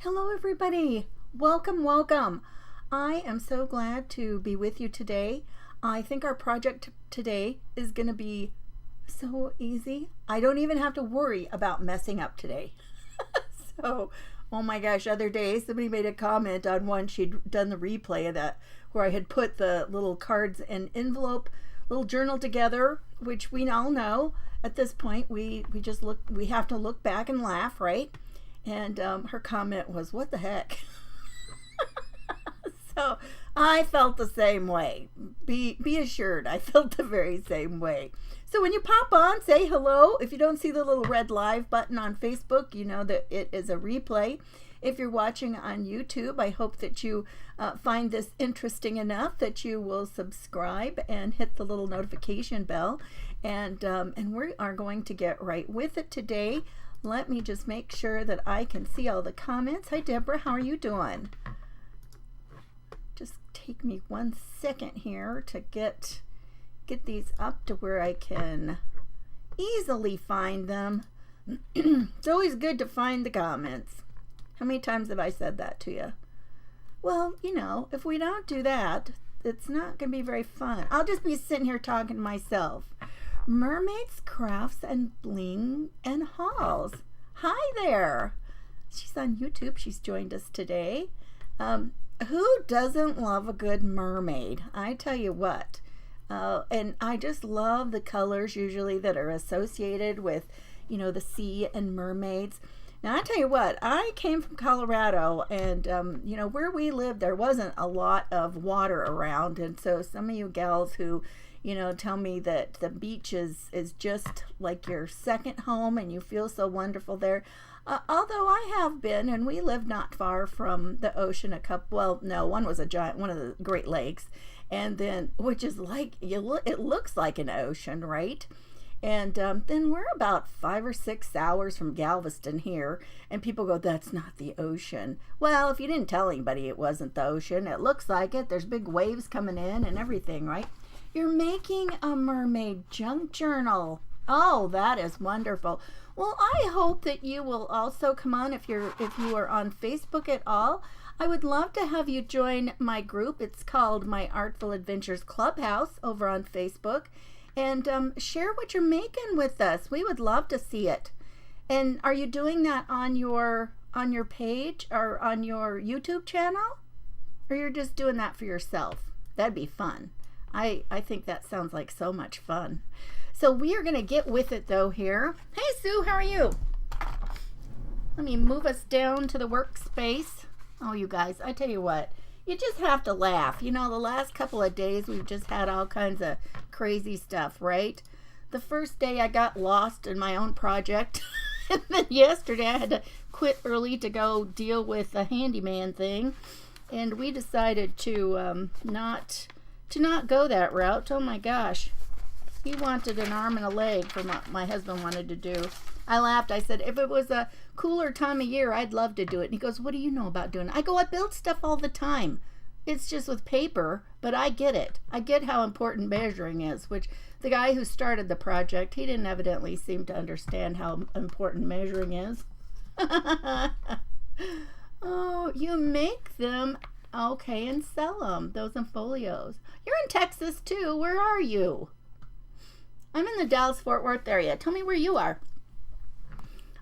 Hello, everybody. Welcome, welcome. I am so glad to be with you today. I think our project today is going to be so easy. I don't even have to worry about messing up today. So, oh my gosh, other days somebody made a comment on one. She'd done the replay of that where I had put the little cards and envelope, little journal together, which we all know at this point we have to look back and laugh, right? And her comment was, "What the heck?" So I felt the same way. Be assured, I felt the very same way. So when you pop on, say hello. If you don't see the little red live button on Facebook, you know that it is a replay. If you're watching on YouTube, I hope that you find this interesting enough that you will subscribe and hit the little notification bell. And we are going to get right with it today. Let me just make sure that I can see all the comments. Hi, Deborah. How are you doing? Just take me 1 second here to get these up to where I can easily find them. It's always good to find the comments. How many times have I said that to you? Well, you know, if we don't do that, it's not going to be very fun. I'll just be sitting here talking to myself. Mermaids, Crafts, and Bling and Hauls. Hi there. She's on YouTube. She's joined us today. Who doesn't love a good mermaid? I tell you what. And I just love the colors usually that are associated with, you know, the sea and mermaids. Now, I tell you what, I came from Colorado, and, you know, where we lived, there wasn't a lot of water around. And so some of you gals who, you know, tell me that the beach is just like your second home and you feel so wonderful there. Although I have been, and we lived not far from the ocean, one was a giant, one of the Great Lakes, and then, which is like, it looks like an ocean, right? And then we're about 5 or 6 hours from Galveston here, and people go, "That's not the ocean." Well, if you didn't tell anybody it wasn't the ocean, it looks like it. There's big waves coming in and everything, right? You're making a mermaid junk journal. Oh, that is wonderful. Well, I hope that you will also come on if you are on Facebook at all. I would love to have you join my group. It's called My Artful Adventures Clubhouse over on Facebook, and share what you're making with us. We would love to see it. And are you doing that on your page or on your YouTube channel, or you're just doing that for yourself? That'd be fun. I think that sounds like so much fun. So we are going to get with it though here. Hey Sue, how are you? Let me move us down to the workspace. Oh, you guys, I tell you what, you just have to laugh. You know, the last couple of days we've just had all kinds of crazy stuff, right? The first day I got lost in my own project. And then yesterday I had to quit early to go deal with a handyman thing. And we decided to not go that route. Oh my gosh. He wanted an arm and a leg for my husband wanted to do. I laughed. I said, if it was a cooler time of year, I'd love to do it. And he goes, "What do you know about doing it?" I go, "I build stuff all the time. It's just with paper, but I get it. I get how important measuring is," which the guy who started the project, he didn't evidently seem to understand how important measuring is. Oh, you make them, okay, and sell them, those in folios. You're in Texas too. Where are you? I'm in the Dallas-Fort Worth area. Tell me where you are.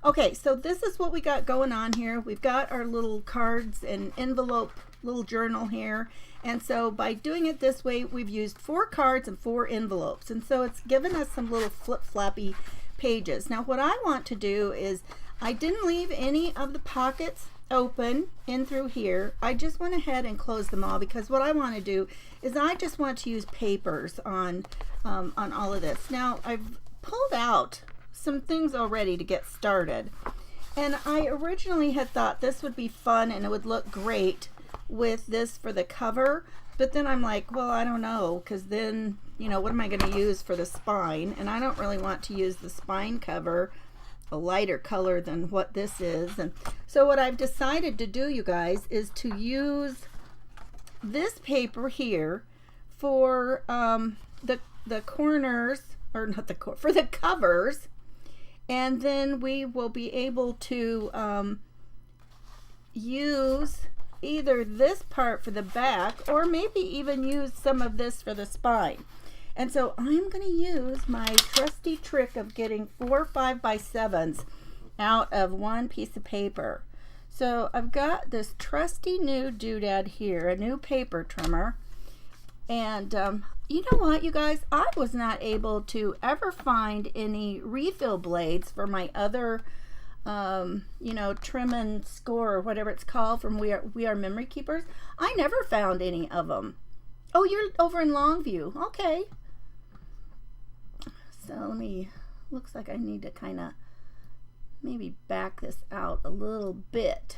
Okay, so this is what we got going on here. We've got our little cards and envelope, little journal here. And so by doing it this way, we've used 4 cards and 4 envelopes. And so it's given us some little flip-floppy pages. Now what I want to do is, I didn't leave any of the pockets open in through here. I just went ahead and closed them all because what I want to do is I just want to use papers on all of this. Now I've pulled out some things already to get started, and I originally had thought this would be fun and it would look great with this for the cover, but then I'm like, well, I don't know, because then, you know, what am I going to use for the spine? And I don't really want to use the spine cover a lighter color than what this is. And so what I've decided to do, you guys, is to use this paper here for the corners, or not the for the covers, and then we will be able to use either this part for the back or maybe even use some of this for the spine. And so I'm going to use my trusty trick of getting 4 5x7s out of one piece of paper. So I've got this trusty new doodad here, a new paper trimmer. And you know what, you guys? I was not able to ever find any refill blades for my other you know, trim and score or whatever it's called from We Are Memory Keepers. I never found any of them. Oh, you're over in Longview. Okay. So let me, looks like I need to kind of maybe back this out a little bit.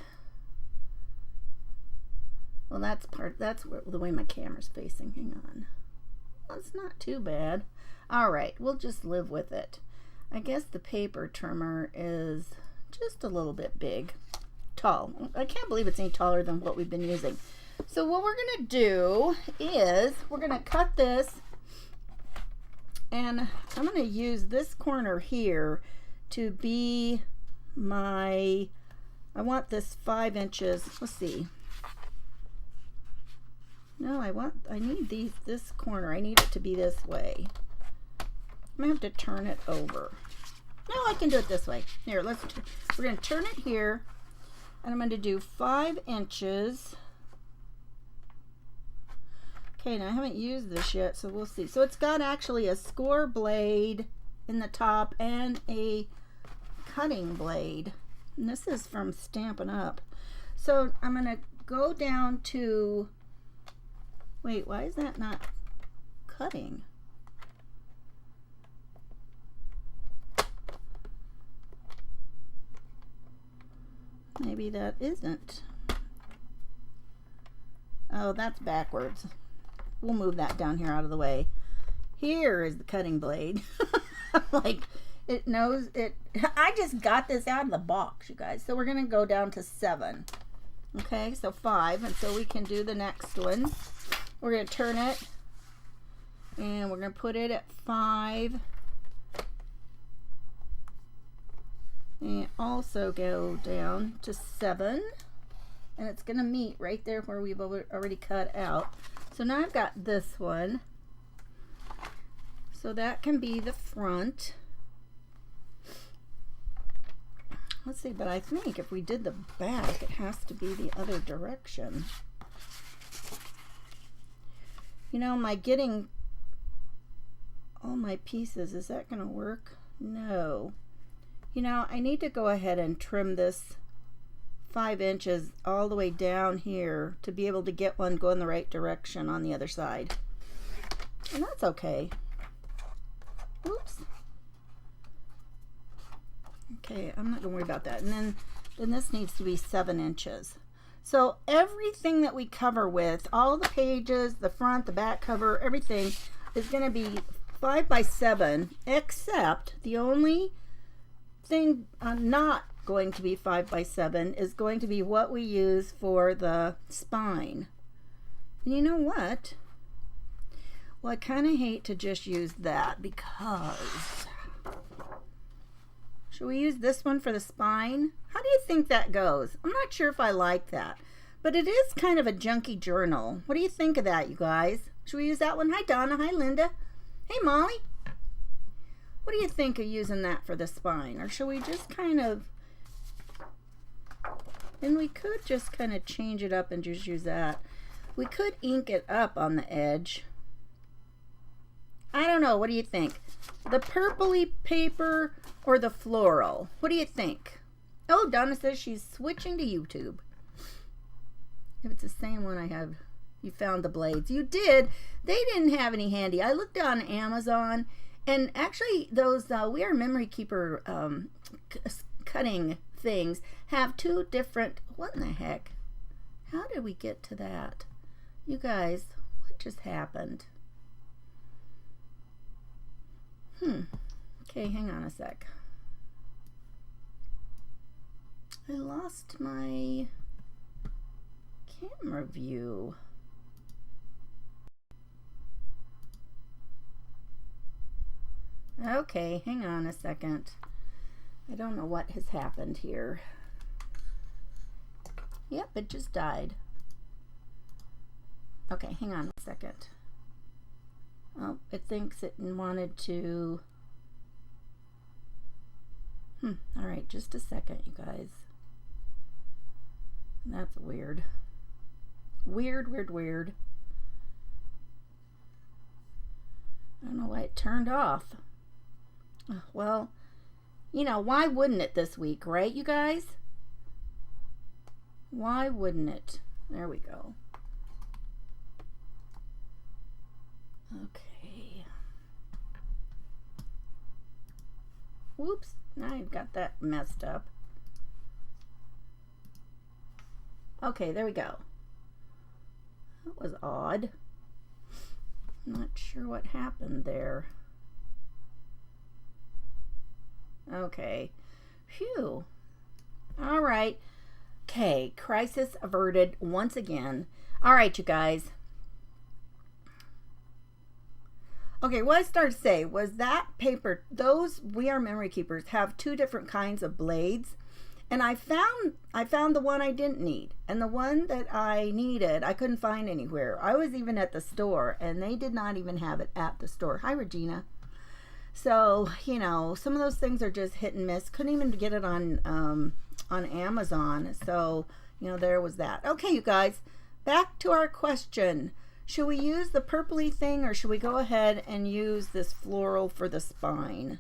Well, that's the way my camera's facing. Hang on. That's not too bad. All right, we'll just live with it. I guess the paper trimmer is just a little bit big, tall. I can't believe it's any taller than what we've been using. So what we're gonna do is we're gonna cut this, and I'm gonna use this corner here to be my, I want this 5 inches. Let's see. No, I need this corner. I need it to be this way. I'm gonna have to turn it over. No, I can do it this way. Here, we're going to turn it here, and I'm going to do 5 inches. Okay, now I haven't used this yet, so we'll see. So it's got actually a score blade in the top and a cutting blade. And this is from Stampin' Up. So I'm going to go down to, wait, why is that not cutting? Maybe that isn't. Oh, that's backwards. We'll move that down here out of the way. Here is the cutting blade. Like, it knows it. I just got this out of the box, you guys. So we're going to go down to 7. Okay, so 5. And so we can do the next one. We're going to turn it. And we're going to put it at 5. And also go down to 7, and it's going to meet right there where we've already cut out. So now I've got this one, so that can be the front. Let's see, but I think if we did the back, it has to be the other direction. You know, my getting all my pieces, is that going to work? No. You know, I need to go ahead and trim this 5 inches all the way down here to be able to get one going the right direction on the other side. And that's okay. Oops. Okay, I'm not going to worry about that. And then this needs to be 7 inches. So everything that we cover with, all the pages, the front, the back cover, everything is going to be 5 by 7, except the only thing not going to be 5 by 7 is going to be what we use for the spine. And you know what? Well, I kind of hate to just use that because, should we use this one for the spine? How do you think that goes? I'm not sure if I like that, but it is kind of a junky journal. What do you think of that, you guys? Should we use that one? Hi, Donna. Hi, Linda. Hey, Molly. What do you think of using that for the spine? Or should we just kind of, and we could just kind of change it up and just use that. We could ink it up on the edge. I don't know. What do you think? The purpley paper or the floral? What do you think? Oh, Donna says she's switching to YouTube. If it's the same one I have, you found the blades. You did. They didn't have any handy. I looked on Amazon, and actually those We Are Memory Keeper cutting things have 2 different, what in the heck? How did we get to that? You guys, what just happened? Okay, hang on a sec. I lost my camera view. Okay, hang on a second. I don't know what has happened here. Yep, it just died. Okay, hang on a second. Oh, it thinks it wanted to... all right, just a second, you guys. That's weird. Weird. I don't know why it turned off. Well, you know, why wouldn't it this week, right, you guys? Why wouldn't it? There we go. Okay. Whoops, now I've got that messed up. Okay, there we go. That was odd. I'm not sure what happened there. Okay. Phew. All right. Okay, crisis averted once again. All right, you guys. Okay, what I started to say was that paper, those We Are Memory Keepers have two different kinds of blades. And I found the one I didn't need, and the one that I needed I couldn't find anywhere. I was even at the store, and they did not even have it at the store. Hi, Regina. So, you know, some of those things are just hit and miss. Couldn't even get it on Amazon. So, you know, there was that. Okay, you guys, back to our question. Should we use the purpley thing, or should we go ahead and use this floral for the spine?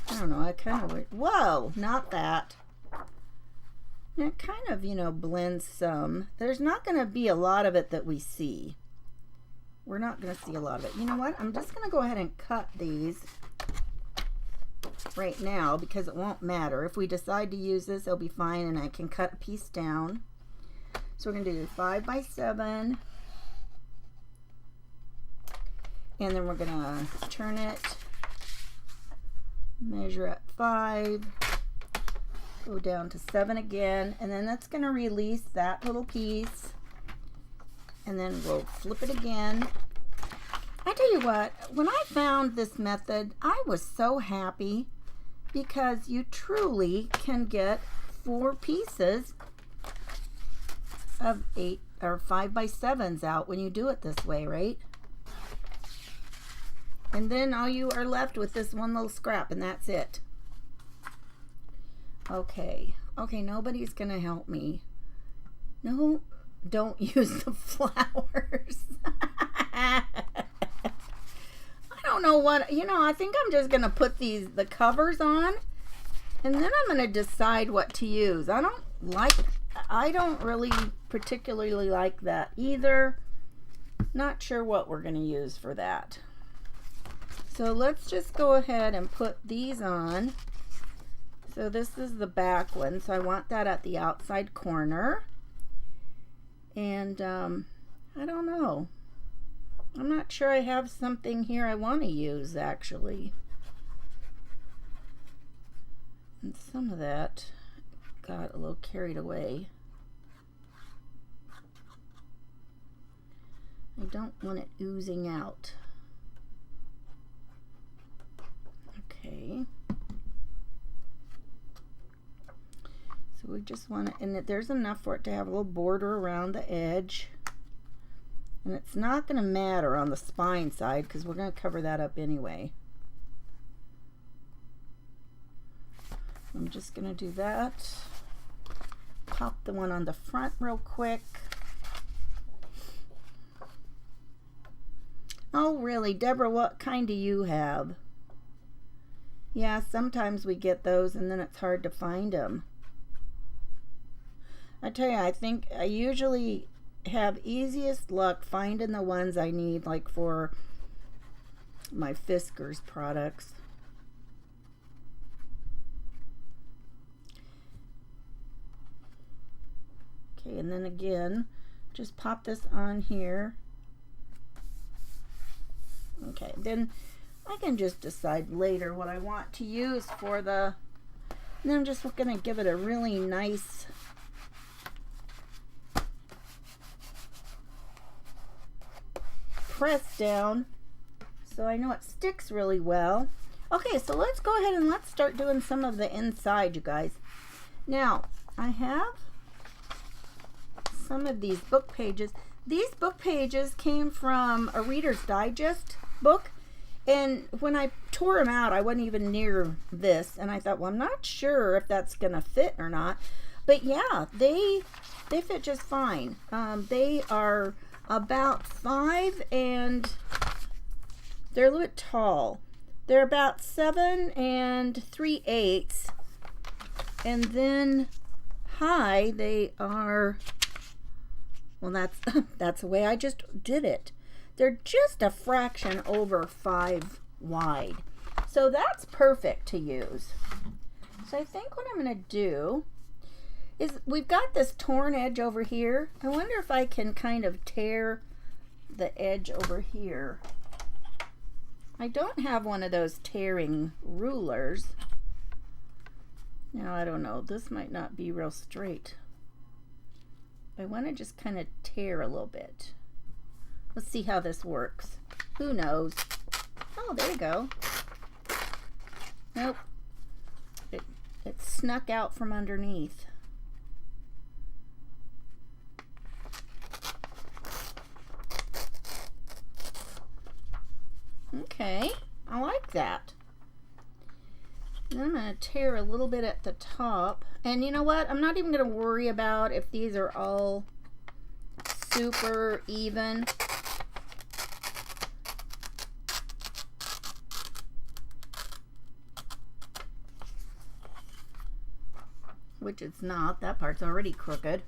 I don't know, I kind of, whoa, not that. It kind of, you know, blends some. There's not going to be a lot of it that we see. We're not going to see a lot of it. You know what? I'm just going to go ahead and cut these right now because it won't matter. If we decide to use this, it'll be fine, and I can cut a piece down. So we're going to do 5 by 7. And then we're going to turn it. Measure at 5, go down to 7 again, and then that's going to release that little piece, and then we'll flip it again. I tell you what, when I found this method, I was so happy because you truly can get 4 pieces of 8 or 5 by 7s out when you do it this way, right? And then all you are left with this one little scrap, and that's it. Okay. Okay, nobody's going to help me. No, don't use the flowers. I don't know what, you know, I think I'm just going to put the covers on, and then I'm going to decide what to use. I don't really particularly like that either. Not sure what we're going to use for that. So let's just go ahead and put these on. So this is the back one, so I want that at the outside corner. And I don't know. I'm not sure I have something here I want to use actually. And some of that got a little carried away. I don't want it oozing out. Okay. So we just want to, and there's enough for it to have a little border around the edge. And it's not going to matter on the spine side because we're going to cover that up anyway. I'm just going to do that. Pop the one on the front real quick. Oh, really, Deborah, what kind do you have? Yeah, sometimes we get those and then it's hard to find them. I tell you, I think I usually have easiest luck finding the ones I need, like for my Fiskars products. Okay, and then again, just pop this on here. Okay, then I can just decide later what I want to use for the, and then I'm just going to give it a really nice press down so I know it sticks really well. Okay, so let's go ahead and let's start doing some of the inside, you guys. Now, I have some of these book pages. These book pages came from a Reader's Digest book, and when I tore them out, I wasn't even near this, and I thought, well, I'm not sure if that's gonna fit or not, but yeah, they fit just fine. They are about 5, and they're a little bit tall. They're about 7 3/8, and then high they are, well, that's the way I just did it. They're just a fraction over 5 wide. So that's perfect to use. So I think what I'm going to do is, we've got this torn edge over here. I wonder if I can kind of tear the edge over here. I don't have one of those tearing rulers. Now, I don't know. This might not be real straight. I want to just kind of tear a little bit. Let's see how this works. Who knows? Oh, there you go. Nope. It snuck out from underneath. Okay, I like that. Then I'm going to tear a little bit at the top. And you know what? I'm not even going to worry about if these are all super even. Which it's not. That part's already crooked.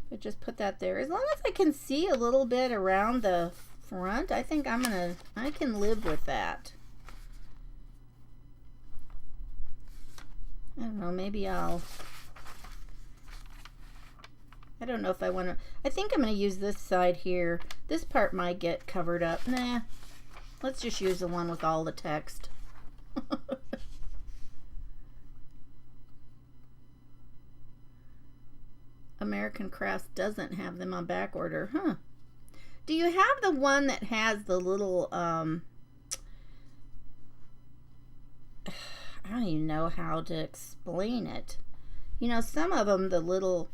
But just put that there. As long as I can see a little bit around the front, I think I can live with that. I don't know, maybe I don't know if I want to, I think I'm going to use this side here. This part might get covered up. Nah, let's just use the one with all the text. American Crafts doesn't have them on back order, huh? Do you have the one that has the little, I don't even know how to explain it. You know, some of them, the little,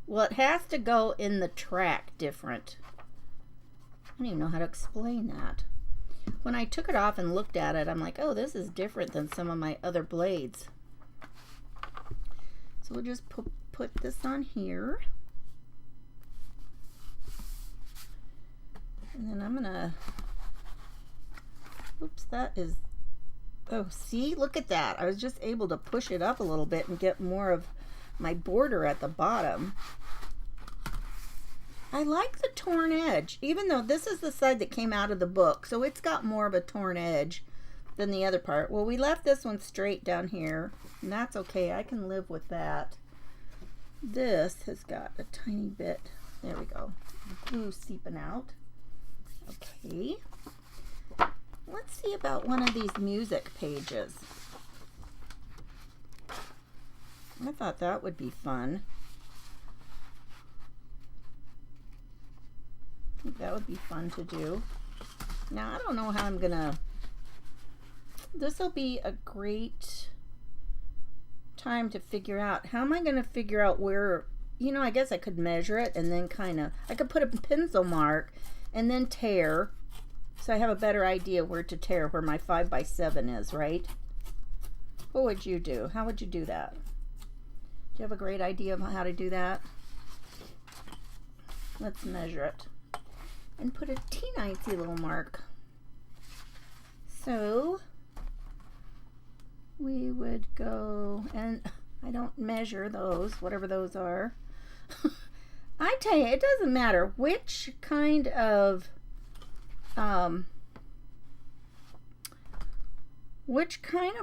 well, it has to go in the track different. I don't even know how to explain that. When I took it off and looked at it, I'm like, oh, this is different than some of my other blades. So we'll just put this on here. And then I'm gonna, oops, that is, oh, see, look at that. I was just able to push it up a little bit and get more of my border at the bottom. I like the torn edge, even though this is the side that came out of the book, so it's got more of a torn edge than the other part. Well, we left this one straight down here, and that's okay. I can live with that. This has got a tiny bit, there we go, glue seeping out. Okay, let's see about one of these music pages. I thought that would be fun. I think that would be fun to do. Now, I don't know how I'm gonna, this will be a great time to figure out, how am I gonna figure out where, you know, I guess I could measure it and then kind of, I could put a pencil mark and then tear, so I have a better idea where to tear, where my 5x7 is, right? What would you do? How would you do that? Do you have a great idea of how to do that? Let's measure it and put a teeny little mark. So we would go, and I don't measure those, whatever those are. I tell you, it doesn't matter which kind of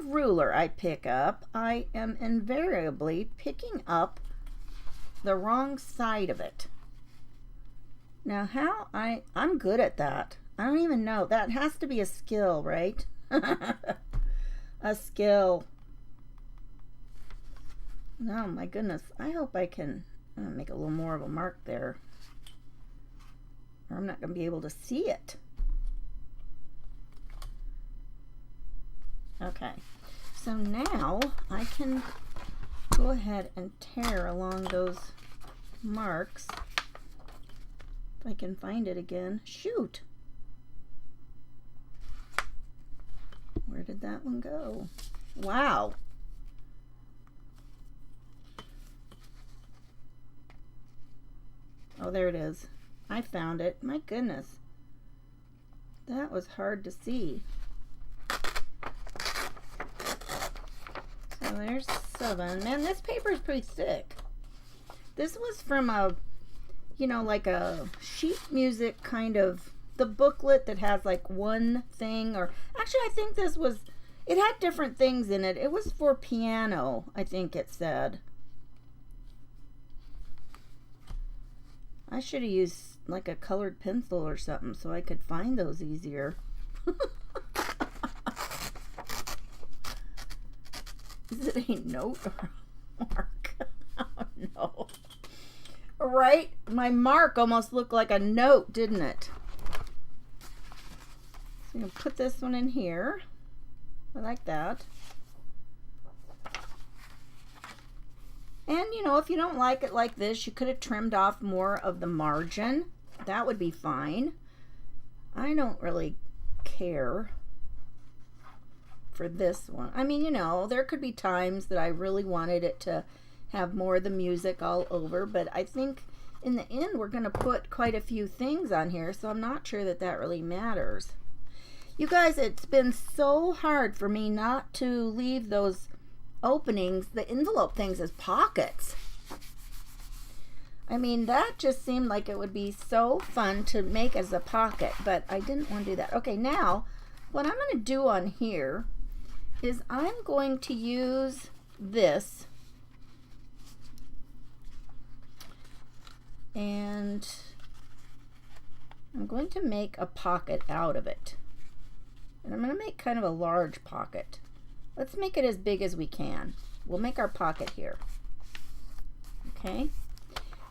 ruler I pick up. I am invariably picking up the wrong side of it. Now, how I'm good at that. I don't even know. That has to be a skill, right? A skill. Oh my goodness. I hope I can make a little more of a mark there, or I'm not going to be able to see it. Okay, So now I can go ahead and tear along those marks. If I can find it again. Shoot! Where did that one go? Wow! Oh, there it is. I found it. My goodness. That was hard to see. So there's 7. Man, this paper is pretty thick. This was from a, you know, like a sheet music kind of, the booklet that has like one thing, or actually I think this was, it had different things in it. It was for piano, I think it said. I should have used like a colored pencil or something so I could find those easier. Is it a note or a mark? Oh no. Right? My mark almost looked like a note, didn't it? So I'm going to put this one in here. I like that. And, you know, if you don't like it like this, you could have trimmed off more of the margin. That would be fine. I don't really care for this one. I mean, you know, there could be times that I really wanted it to have more of the music all over, but I think in the end we're going to put quite a few things on here, so I'm not sure that that really matters. You guys, it's been so hard for me not to leave those openings, the envelope things, as pockets. I mean, that just seemed like it would be so fun to make as a pocket, but I didn't want to do that. Okay, now what I'm going to do on here is I'm going to use this, and I'm going to make a pocket out of it. And I'm going to make kind of a large pocket. Let's make it as big as we can. We'll make our pocket here. Okay?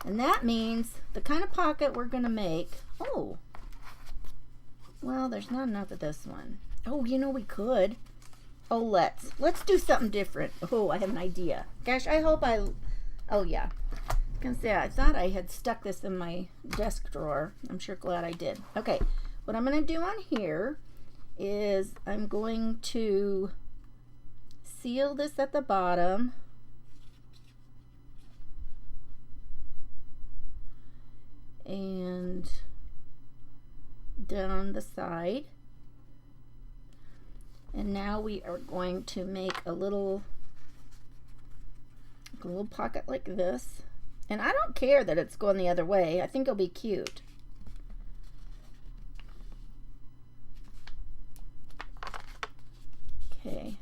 And that means the kind of pocket we're going to make. Oh, well, there's not enough of this one. Oh, you know, we could. Oh, let's do something different. Oh, I have an idea. Gosh, I hope oh yeah. I was going to say, I thought I had stuck this in my desk drawer. I'm sure glad I did. Okay, what I'm going to do on here is I'm going to seal this at the bottom. And down the side. And now we are going to make a little pocket like this. And I don't care that it's going the other way. I think it'll be cute. Okay.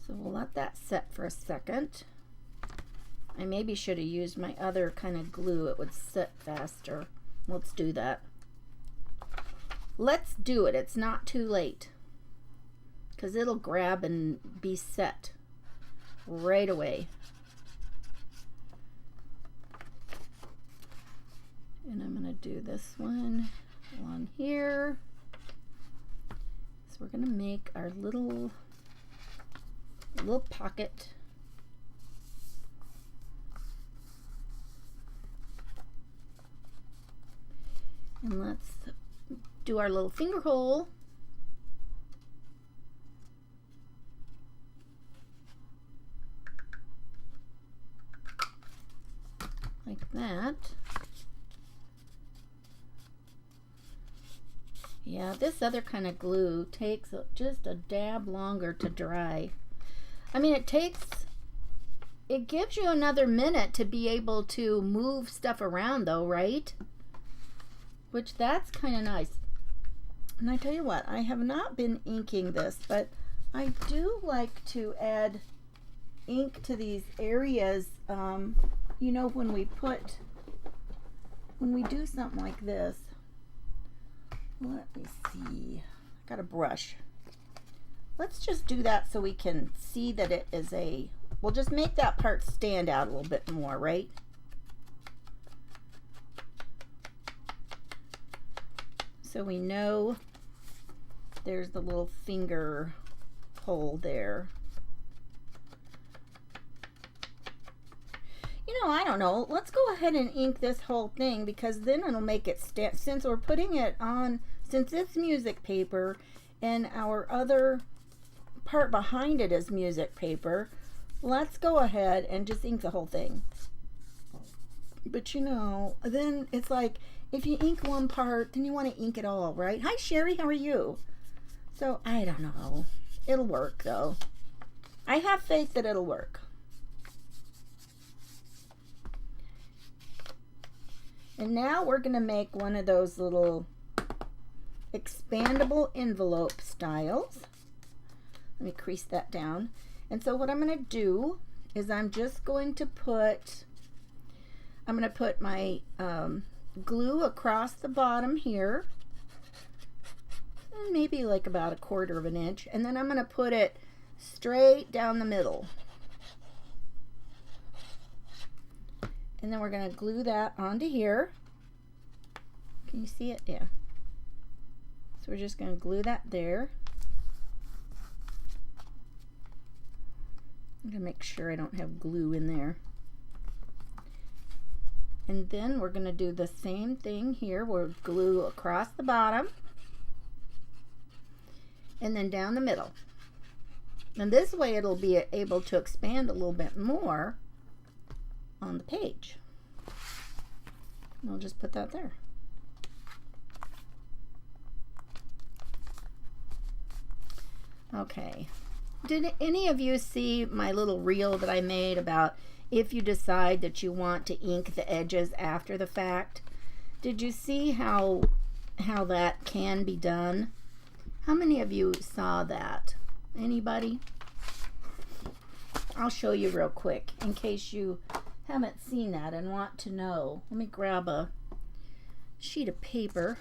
So we'll let that set for a second. I maybe should have used my other kind of glue. It would set faster. Let's do that. Let's do it. It's not too late, because it'll grab and be set right away. And I'm going to do this one on here. So we're going to make our little pocket. And let's do our little finger hole. Like that. Yeah, this other kind of glue takes just a dab longer to dry. I mean, it gives you another minute to be able to move stuff around though, right? Which that's kind of nice. And I tell you what, I have not been inking this, but I do like to add ink to these areas. You know, when we do something like this. Let me see. I got a brush. Let's just do that so we can see that it is we'll just make that part stand out a little bit more, right? So we know there's the little finger hole there. You know, I don't know. Let's go ahead and ink this whole thing, because then it'll make it stand. Since we're putting it on, since it's music paper and our other part behind it is music paper, let's go ahead and just ink the whole thing. But you know, then it's like, if you ink one part, then you want to ink it all, right? Hi, Sherry, how are you? So, I don't know. It'll work, though. I have faith that it'll work. And now we're going to make one of those little expandable envelope styles. Let me crease that down. And so what I'm going to do is I'm just going to put, my glue across the bottom here, maybe like about 1/4 of an inch, and then I'm going to put it straight down the middle. And then we're going to glue that onto here. Can you see it? Yeah. So we're just going to glue that there. I'm going to make sure I don't have glue in there. And then we're going to do the same thing here. We'll glue across the bottom and then down the middle. And this way it'll be able to expand a little bit more on the page. And I'll just put that there. Okay. Did any of you see my little reel that I made about if you decide that you want to ink the edges after the fact? Did you see how that can be done? How many of you saw that? Anybody? I'll show you real quick in case you haven't seen that and want to know. Let me grab a sheet of paper.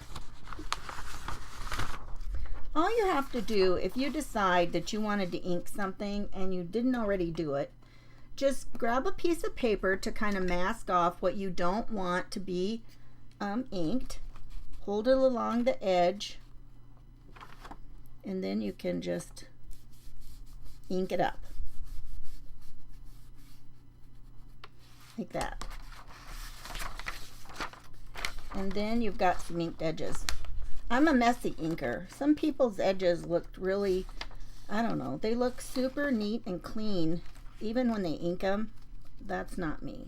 All you have to do, if you decide that you wanted to ink something and you didn't already do it, just grab a piece of paper to kind of mask off what you don't want to be inked. Hold it along the edge, and then you can just ink it up. Like that. And then you've got some inked edges. I'm a messy inker. Some people's edges looked really, I don't know, they look super neat and clean even when they ink them. That's not me.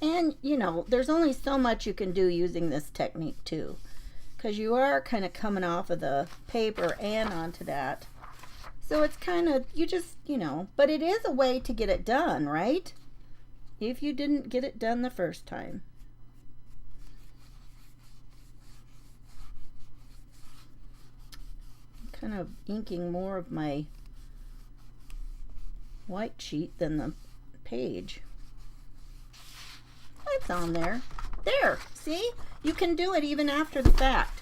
And you know, there's only so much you can do using this technique too, because you are kind of coming off of the paper and onto that. So it's kind of, you just, you know, but it is a way to get it done, right? If you didn't get it done the first time. I'm kind of inking more of my white sheet than the page. It's on there. There, see? You can do it even after the fact.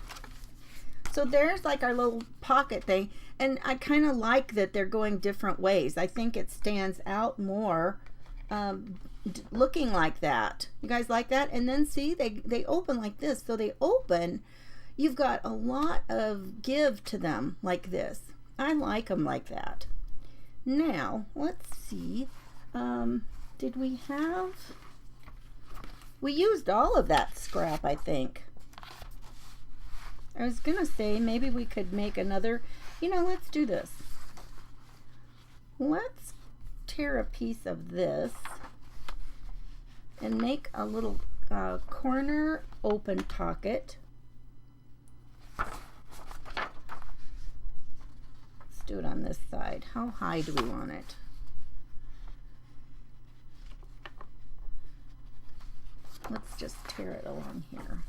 So there's like our little pocket thing. And I kind of like that they're going different ways. I think it stands out more looking like that. You guys like that? And then see, they open like this. So they open, you've got a lot of give to them like this. I like them like that. Now, let's see. Did we have... We used all of that scrap, I think. I was going to say maybe we could make another... You know, let's do this. Let's tear a piece of this and make a little corner open pocket. Let's do it on this side. How high do we want it? Let's just tear it along here.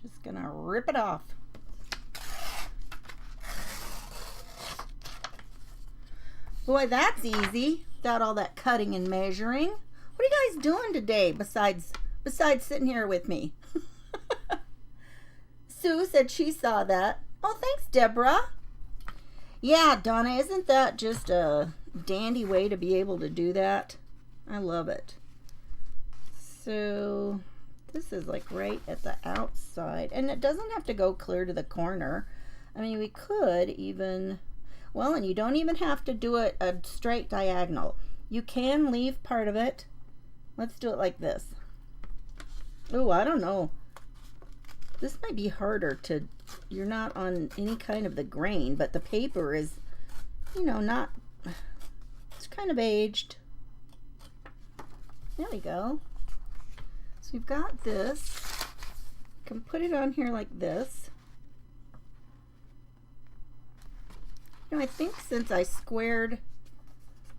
Just gonna rip it off. Boy, that's easy without all that cutting and measuring. What are you guys doing today besides sitting here with me? Sue said she saw that. Oh, thanks, Deborah. Yeah, Donna, isn't that just a dandy way to be able to do that? I love it. So This is like right at the outside, and it doesn't have to go clear to the corner. I mean, we could even, well, and you don't even have to do it a straight diagonal. You can leave part of it. Let's do it like this. Oh, I don't know. This might be harder to, you're not on any kind of the grain, but the paper is, you know, not, it's kind of aged. There we go. So we've got this. You can put it on here like this. You know, I think since I squared,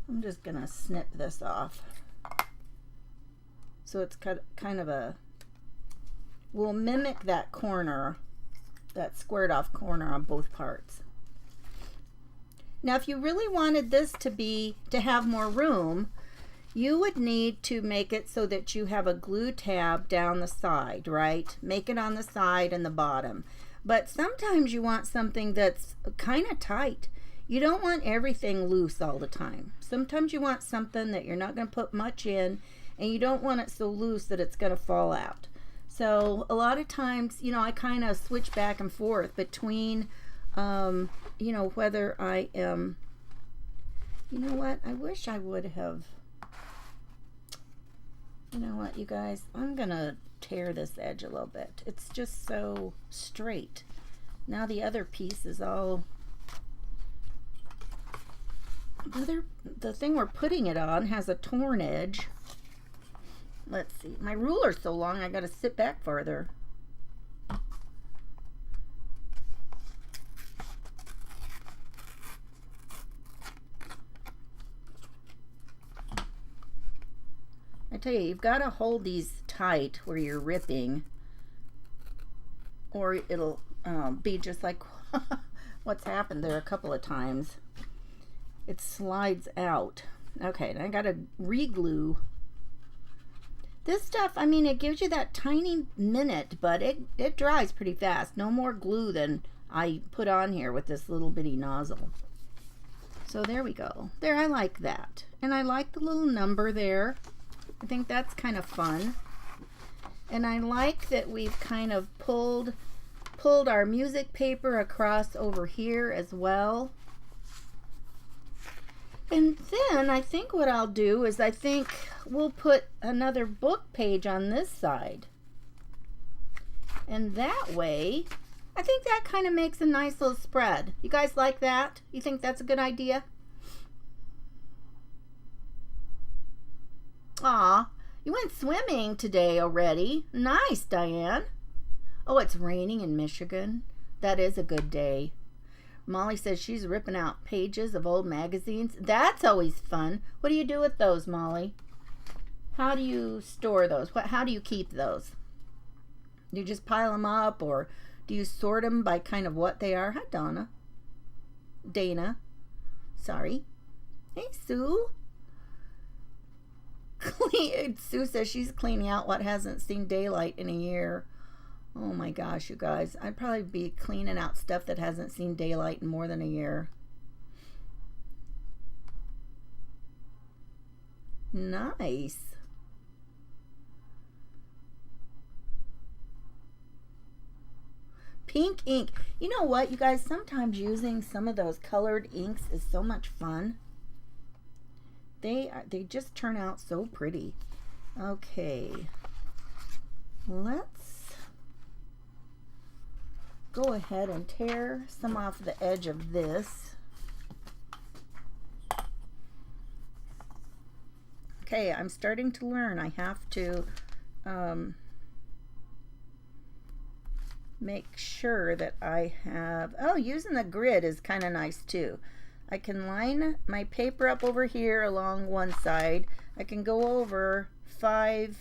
I'm just gonna snip this off. So it's kind of a, we'll mimic that corner, that squared off corner on both parts. Now, if you really wanted this to have more room, you would need to make it so that you have a glue tab down the side, right? Make it on the side and the bottom. But sometimes you want something that's kind of tight. You don't want everything loose all the time. Sometimes you want something that you're not going to put much in, and you don't want it so loose that it's going to fall out. So a lot of times, you know, I kind of switch back and forth between, you know, whether I am, you know what, I wish I would have, you know what, you guys, I'm going to tear this edge a little bit. It's just so straight. Now the other piece is all, the thing we're putting it on has a torn edge. Let's see. My ruler's so long I got to sit back farther. I tell you, you've got to hold these tight where you're ripping, or it'll be just like what's happened there a couple of times. It slides out. Okay, and I got to re-glue. This stuff, I mean, it gives you that tiny minute, but it dries pretty fast. No more glue than I put on here with this little bitty nozzle. So there we go. There, I like that. And I like the little number there. I think that's kind of fun. And I like that we've kind of pulled our music paper across over here as well. And then I think what I'll do is I think we'll put another book page on this side. And that way, I think that kind of makes a nice little spread. You guys like that? You think that's a good idea? Aw, you went swimming today already. Nice, Diane. Oh, it's raining in Michigan. That is a good day. Molly says she's ripping out pages of old magazines. That's always fun. What do you do with those, Molly? How do you store those? How do you keep those? Do you just pile them up, or do you sort them by kind of what they are? Hi, Donna. Dana. Sorry. Hey, Sue. Sue says she's cleaning out what hasn't seen daylight in a year. Oh my gosh, you guys. I'd probably be cleaning out stuff that hasn't seen daylight in more than a year. Nice. Pink ink. You know what, you guys? Sometimes using some of those colored inks is so much fun. They just turn out so pretty. Okay. Let's go ahead and tear some off the edge of this. Okay, I'm starting to learn. I have to make sure that I have, oh, using the grid is kind of nice too. I can line my paper up over here along one side. I can go over 5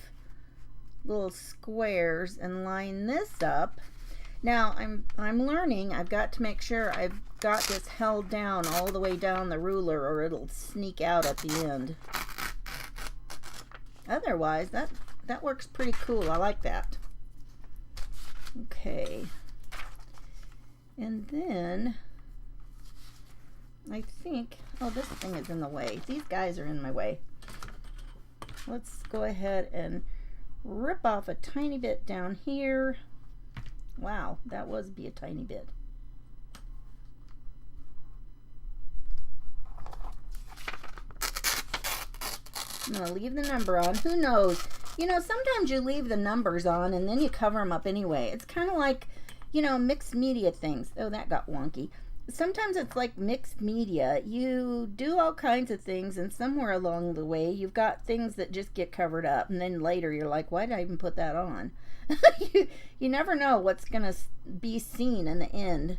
little squares and line this up. Now I'm learning. I've got to make sure I've got this held down all the way down the ruler, or it'll sneak out at the end. Otherwise, that works pretty cool. I like that. Okay. And then I think, oh, this thing is in the way. These guys are in my way. Let's go ahead and rip off a tiny bit down here. Wow, that was be a tiny bit. I'm going to leave the number on. Who knows? You know, sometimes you leave the numbers on and then you cover them up anyway. It's kind of like, you know, mixed media things. Oh, that got wonky. Sometimes it's like mixed media. You do all kinds of things, and somewhere along the way, you've got things that just get covered up. And then later, you're like, why did I even put that on? You never know what's going to be seen in the end.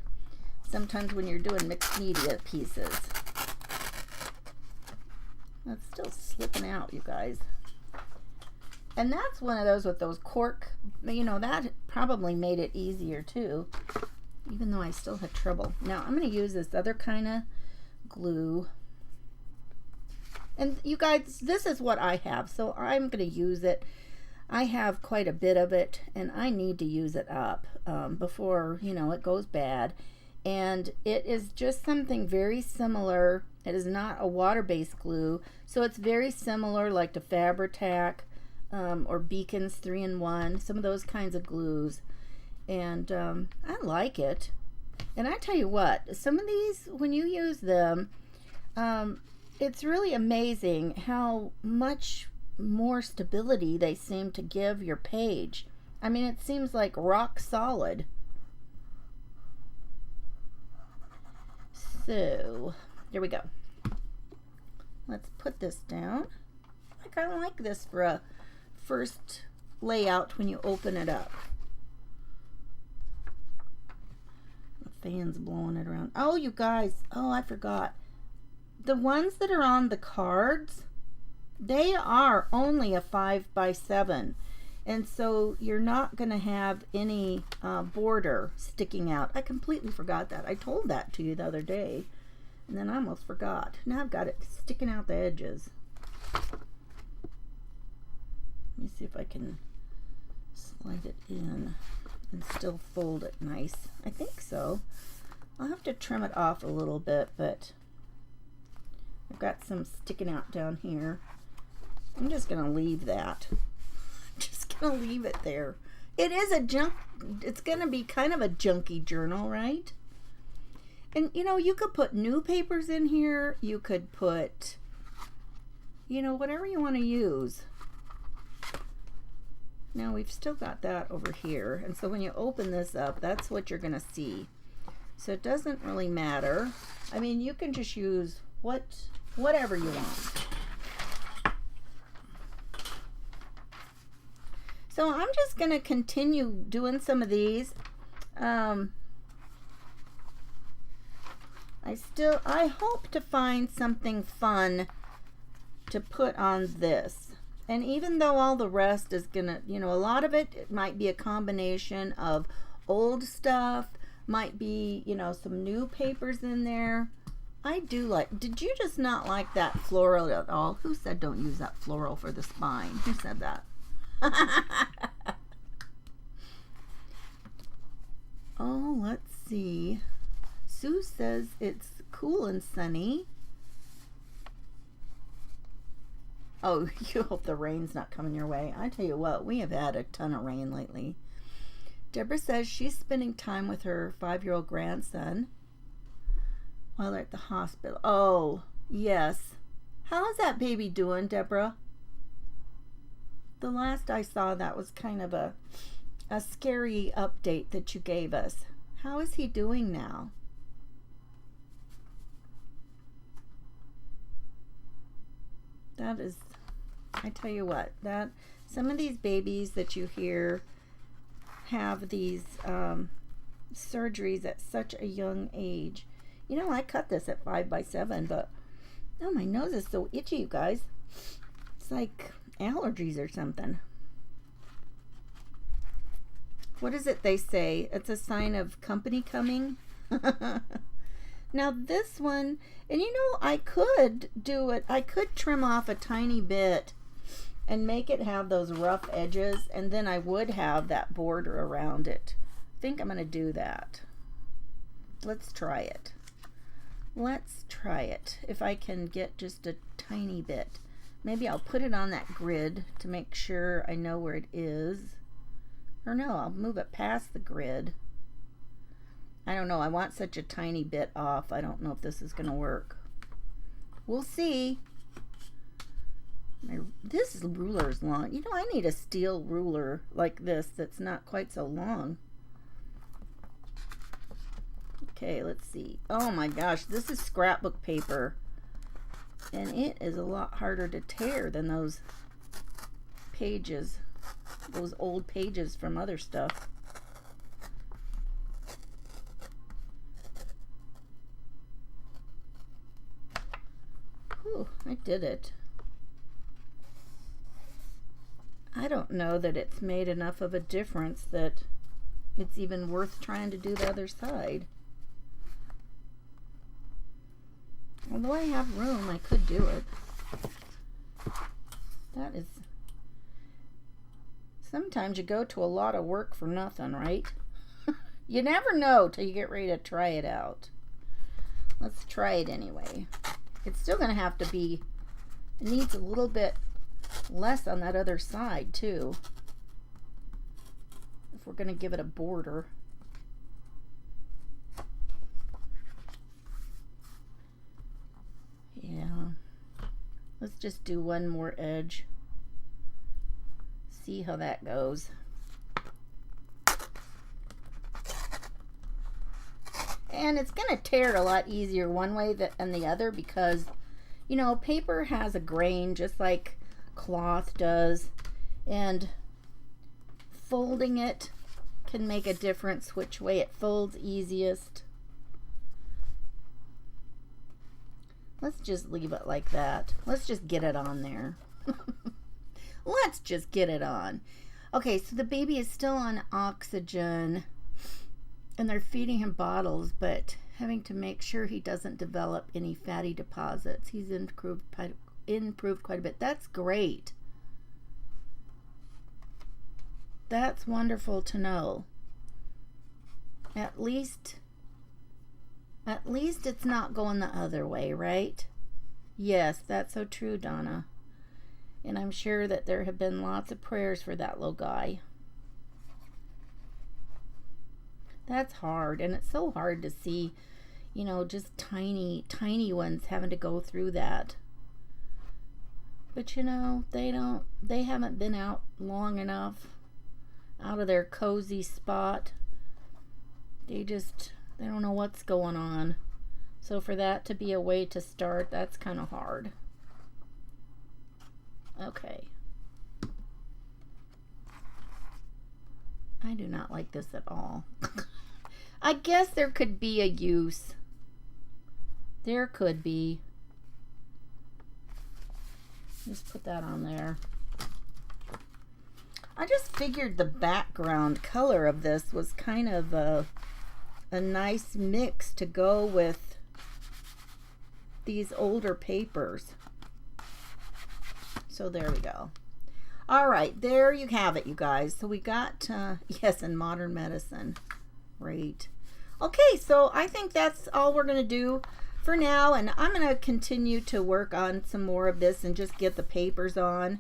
Sometimes when you're doing mixed media pieces. That's still slipping out, you guys. And that's one of those with those cork. You know, that probably made it easier, too. Even though I still had trouble. Now, I'm going to use this other kind of glue. And you guys, this is what I have. So I'm going to use it. I have quite a bit of it. And I need to use it up before, you know, it goes bad. And it is just something very similar. It is not a water-based glue. So it's very similar like to Fabri-Tac or Beacon's 3-in-1. Some of those kinds of glues. And I like it. And I tell you what, some of these, when you use them, it's really amazing how much more stability they seem to give your page. I mean, it seems like rock solid. So, there we go. Let's put this down. I kind of like this for a first layout when you open it up. Fans blowing it around. Oh, you guys. Oh, I forgot. The ones that are on the cards, they are only a 5x7. And so you're not going to have any border sticking out. I completely forgot that. I told that to you the other day. And then I almost forgot. Now I've got it sticking out the edges. Let me see if I can slide it in and still fold it nice. I think so. I'll have to trim it off a little bit, but I've got some sticking out down here. I'm just going to leave that. Just going to leave it there. It is a junk. It's going to be kind of a junky journal, right? And, you know, you could put new papers in here. You could put, you know, whatever you want to use. Now we've still got that over here, and so when you open this up, that's what you're going to see. So it doesn't really matter. I mean, you can just use whatever you want. So I'm just going to continue doing some of these. I hope to find something fun to put on this. And even though all the rest is gonna, you know, a lot of it might be a combination of old stuff, might be, you know, some new papers in there. I do like, did you just not like that floral at all? Who said don't use that floral for the spine? Who said that? Oh, let's see. Sue says it's cool and sunny. Oh, you hope the rain's not coming your way. I tell you what, we have had a ton of rain lately. Deborah says she's spending time with her 5-year-old grandson while they're at the hospital. Oh, yes. How's that baby doing, Deborah? The last I saw, that was kind of a scary update that you gave us. How is he doing now? That is, I tell you what, that some of these babies that you hear have these surgeries at such a young age. You know, I cut this at 5x7, but oh, my nose is so itchy, you guys. It's like allergies or something. What is it they say? It's a sign of company coming. Now this one, and you know, I could do it. I could trim off a tiny bit and make it have those rough edges, and then I would have that border around it. I think I'm going to do that. Let's try it. Let's try it. If I can get just a tiny bit. Maybe I'll put it on that grid to make sure I know where it is. Or no, I'll move it past the grid. I don't know. I want such a tiny bit off. I don't know if this is going to work. We'll see. This ruler is long. You know, I need a steel ruler like this that's not quite so long. Okay, let's see. Oh my gosh, this is scrapbook paper. And it is a lot harder to tear than those pages, those old pages from other stuff. Whew, I did it. I don't know that it's made enough of a difference that it's even worth trying to do the other side. Although I have room, I could do it. That is... Sometimes you go to a lot of work for nothing, right? You never know till you get ready to try it out. Let's try it anyway. It's still going to have to be... It needs a little bit less on that other side, too. If we're going to give it a border. Yeah, let's just do one more edge. See how that goes. And it's going to tear a lot easier one way than the other because, you know, paper has a grain just like cloth does. And folding it can make a difference which way it folds easiest. Let's just leave it like that. Let's just get it on there. Let's just get it on. Okay, so the baby is still on oxygen and they're feeding him bottles, but having to make sure he doesn't develop any fatty deposits. He's improved quite a bit. That's great. That's wonderful to know. At least it's not going the other way, right? Yes, that's so true, Donna. And I'm sure that there have been lots of prayers for that little guy. That's hard, and it's so hard to see, you know, just tiny ones having to go through that. But you know, they haven't been out long enough out of their cozy spot. They don't know what's going on. So for that to be a way to start, that's kind of hard. Okay. I do not like this at all. I guess there could be a use. There could be. Just put that on there. I just figured the background color of this was kind of a nice mix to go with these older papers. So there we go. All right, there you have it, you guys. So we got, yes, in modern medicine. Great. Okay, so I think that's all we're going to do for now. And I'm going to continue to work on some more of this and just get the papers on.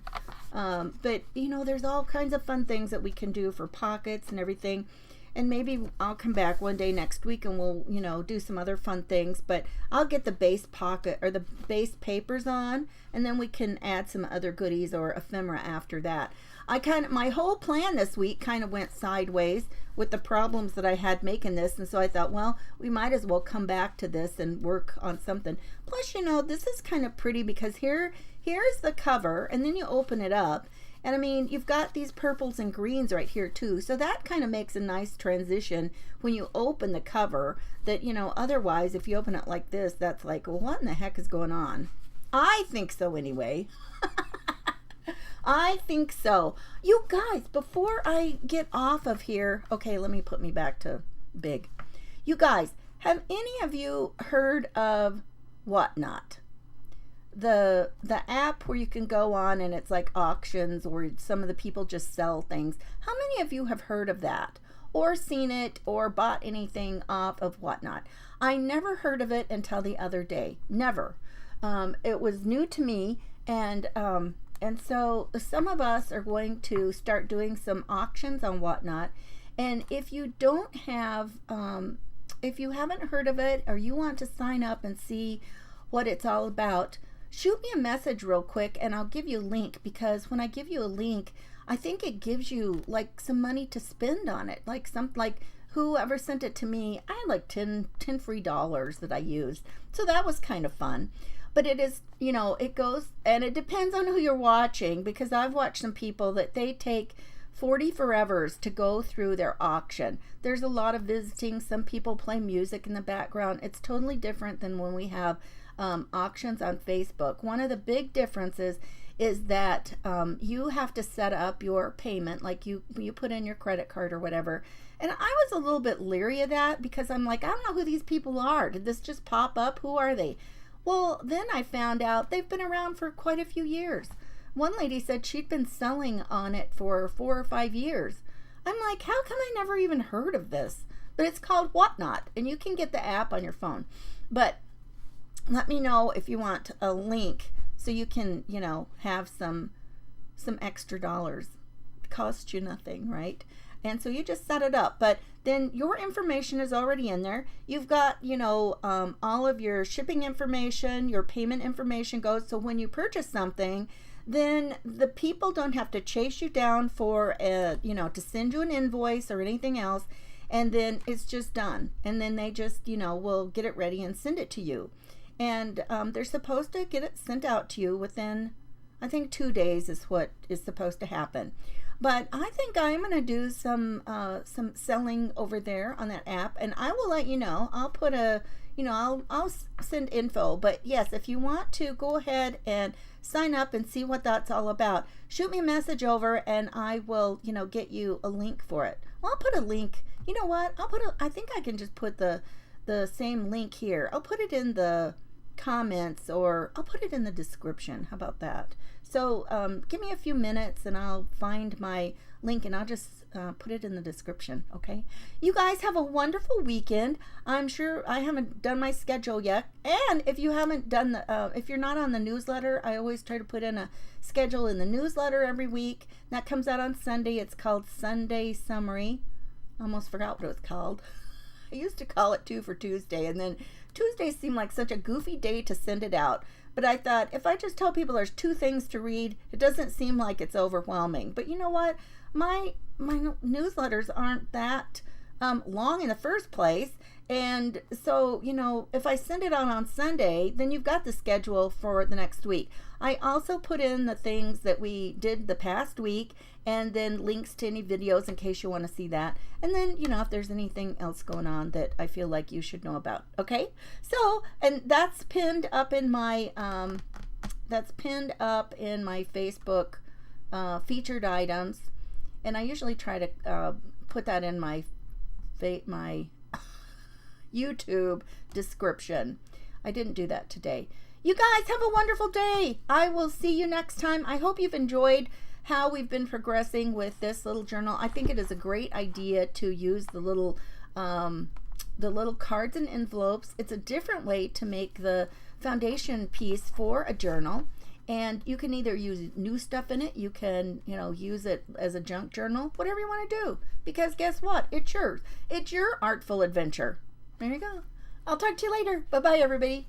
But, you know, there's all kinds of fun things that we can do for pockets and everything. And maybe I'll come back one day next week and we'll, you know, do some other fun things. But I'll get the base pocket or the base papers on, and then we can add some other goodies or ephemera after that. My whole plan this week kind of went sideways with the problems that I had making this. And so I thought, well, we might as well come back to this and work on something. Plus, you know, this is kind of pretty because here's the cover, and then you open it up. And I mean, you've got these purples and greens right here too. So that kind of makes a nice transition when you open the cover that, you know, otherwise if you open it like this, that's like, well, what in the heck is going on? I think so anyway. I think so. You guys, before I get off of here, okay, let me put me back to big. You guys, have any of you heard of Whatnot? The app where you can go on and it's like auctions or some of the people just sell things. How many of you have heard of that or seen it or bought anything off of Whatnot? I never heard of it until the other day. Never. It was new to me, And so some of us are going to start doing some auctions on Whatnot. And if you don't have, if you haven't heard of it, or you want to sign up and see what it's all about, shoot me a message real quick and I'll give you a link, because when I give you a link, I think it gives you like some money to spend on it. Like whoever sent it to me, I had like 10 free dollars that I used. So that was kind of fun. But it is, you know, it goes, and it depends on who you're watching, because I've watched some people that they take 40 forevers to go through their auction. There's a lot of visiting. Some people play music in the background. It's totally different than when we have auctions on Facebook. One of the big differences is that you have to set up your payment, like you put in your credit card or whatever. And I was a little bit leery of that, because I'm like, I don't know who these people are. Did this just pop up? Who are they? Well, then I found out they've been around for quite a few years. One lady said she'd been selling on it for 4 or 5 years. I'm like, how come I never even heard of this? But it's called Whatnot, and you can get the app on your phone. But let me know if you want a link so you can, you know, have some extra dollars. It costs you nothing, right? And so you just set it up, but then your information is already in there. You've got, you know, all of your shipping information, your payment information goes. So when you purchase something, then the people don't have to chase you down for, you know, to send you an invoice or anything else. And then it's just done. And then they just, you know, will get it ready and send it to you. And they're supposed to get it sent out to you within, I think 2 days is what is supposed to happen. But I think I'm going to do some selling over there on that app, and I will let you know. I'll put a, you know, I'll send info. But yes, if you want to go ahead and sign up and see what that's all about, shoot me a message over and I will, you know, get you a link for it. Well, I'll put a link. You know what? I think I can just put the same link here. I'll put it in the comments, or I'll put it in the description. How about that? So give me a few minutes and I'll find my link and I'll just put it in the description. Okay, you guys have a wonderful weekend. I'm sure I haven't done my schedule yet, and if you haven't done the if you're not on the newsletter, I always try to put in a schedule in the newsletter every week. That comes out on Sunday. It's called Sunday Summary. I almost forgot what it was called. I used to call it 2 for Tuesday, and then Tuesday seemed like such a goofy day to send it out. But I thought, if I just tell people there's 2 things to read, it doesn't seem like it's overwhelming. But you know what? My newsletters aren't that long in the first place. And so, you know, if I send it out on Sunday, then you've got the schedule for the next week. I also put in the things that we did the past week, and then links to any videos in case you want to see that. And then, you know, if there's anything else going on that I feel like you should know about. Okay? So, and that's pinned up in my Facebook featured items. And I usually try to put that in my YouTube description. I didn't do that today. You guys have a wonderful day. I will see you next time. I hope you've enjoyed how we've been progressing with this little journal. I think it is a great idea to use the little cards and envelopes. It's a different way to make the foundation piece for a journal. And you can either use new stuff in it, you can, you know, use it as a junk journal, whatever you want to do. Because guess what? It's yours. It's your artful adventure. There you go. I'll talk to you later. Bye-bye, everybody.